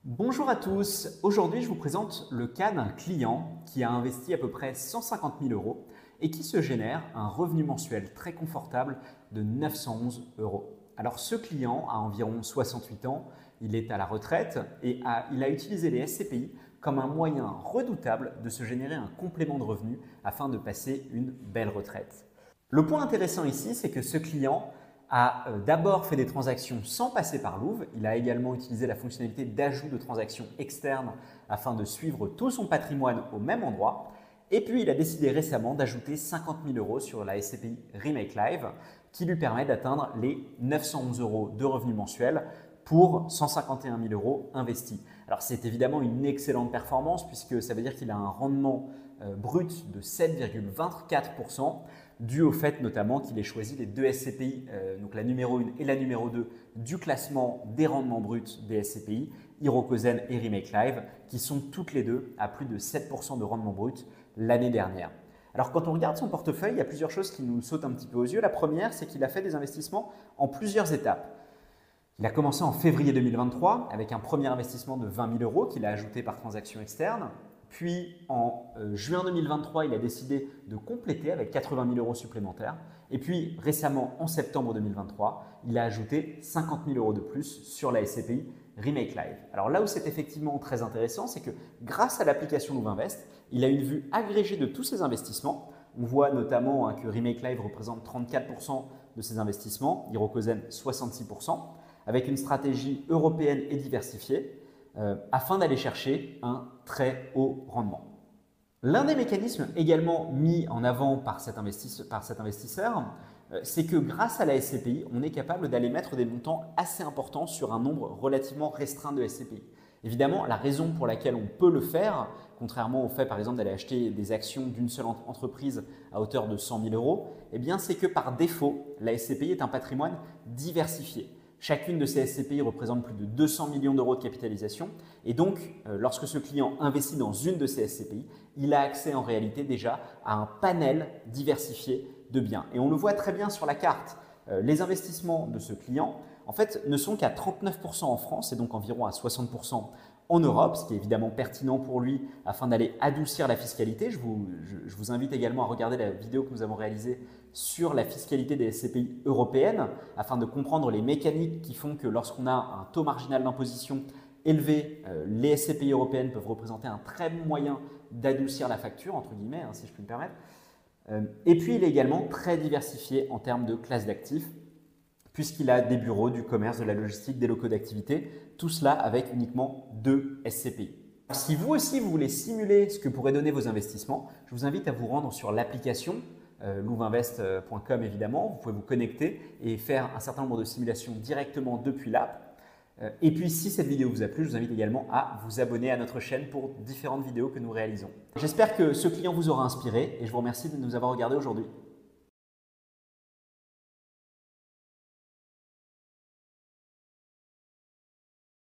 Bonjour à tous, aujourd'hui je vous présente le cas d'un client qui a investi à peu près 150 000 euros et qui se génère un revenu mensuel très confortable de 911 euros. Alors ce client a environ 68 ans, il est à la retraite et il a utilisé les SCPI comme un moyen redoutable de se générer un complément de revenu afin de passer une belle retraite. Le point intéressant ici, c'est que ce client a d'abord fait des transactions sans passer par Louvre. Il a également utilisé la fonctionnalité d'ajout de transactions externes afin de suivre tout son patrimoine au même endroit. Et puis, il a décidé récemment d'ajouter 50 000 euros sur la SCPI Remake Live qui lui permet d'atteindre les 911 euros de revenus mensuels pour 151 000 euros investis. Alors, c'est évidemment une excellente performance puisque ça veut dire qu'il a un rendement brut de 7,24%, dû au fait notamment qu'il ait choisi les deux SCPI, donc la numéro 1 et la numéro 2 du classement des rendements bruts des SCPI, Hirokozen et Remake Live, qui sont toutes les deux à plus de 7% de rendement brut l'année dernière. Alors quand on regarde son portefeuille, il y a plusieurs choses qui nous sautent un petit peu aux yeux. La première, c'est qu'il a fait des investissements en plusieurs étapes. Il a commencé en février 2023 avec un premier investissement de 20 000 euros qu'il a ajouté par transaction externe. Puis en juin 2023, il a décidé de compléter avec 80 000 euros supplémentaires. Et puis récemment, en septembre 2023, il a ajouté 50 000 euros de plus sur la SCPI Remake Live. Alors là où c'est effectivement très intéressant, c'est que grâce à l'application Louvinvest, il a une vue agrégée de tous ses investissements. On voit notamment que Remake Live représente 34% de ses investissements, Hirokozen 66%, avec une stratégie européenne et diversifiée. Afin d'aller chercher un très haut rendement. L'un des mécanismes également mis en avant par cet investisseur, c'est que grâce à la SCPI, on est capable d'aller mettre des montants assez importants sur un nombre relativement restreint de SCPI. Évidemment, la raison pour laquelle on peut le faire, contrairement au fait par exemple d'aller acheter des actions d'une seule entreprise à hauteur de 100 000 euros, eh bien, c'est que par défaut, la SCPI est un patrimoine diversifié. Chacune de ces SCPI représente plus de 200 millions d'euros de capitalisation et donc lorsque ce client investit dans une de ces SCPI, il a accès en réalité déjà à un panel diversifié de biens. Et on le voit très bien sur la carte. Les investissements de ce client en fait ne sont qu'à 39% en France et donc environ à 60% en Europe, ce qui est évidemment pertinent pour lui afin d'aller adoucir la fiscalité. Je vous invite également à regarder la vidéo que nous avons réalisée sur la fiscalité des SCPI européennes afin de comprendre les mécaniques qui font que lorsqu'on a un taux marginal d'imposition élevé, les SCPI européennes peuvent représenter un très bon moyen d'adoucir la facture, entre guillemets, si je puis me permettre. Et puis, il est également très diversifié en termes de classe d'actifs, puisqu'il a des bureaux, du commerce, de la logistique, des locaux d'activité, tout cela avec uniquement 2 SCPI. Si vous aussi vous voulez simuler ce que pourraient donner vos investissements, je vous invite à vous rendre sur l'application louvinvest.com évidemment. Vous pouvez vous connecter et faire un certain nombre de simulations directement depuis l'app. Et puis si cette vidéo vous a plu, je vous invite également à vous abonner à notre chaîne pour différentes vidéos que nous réalisons. J'espère que ce client vous aura inspiré et je vous remercie de nous avoir regardé aujourd'hui.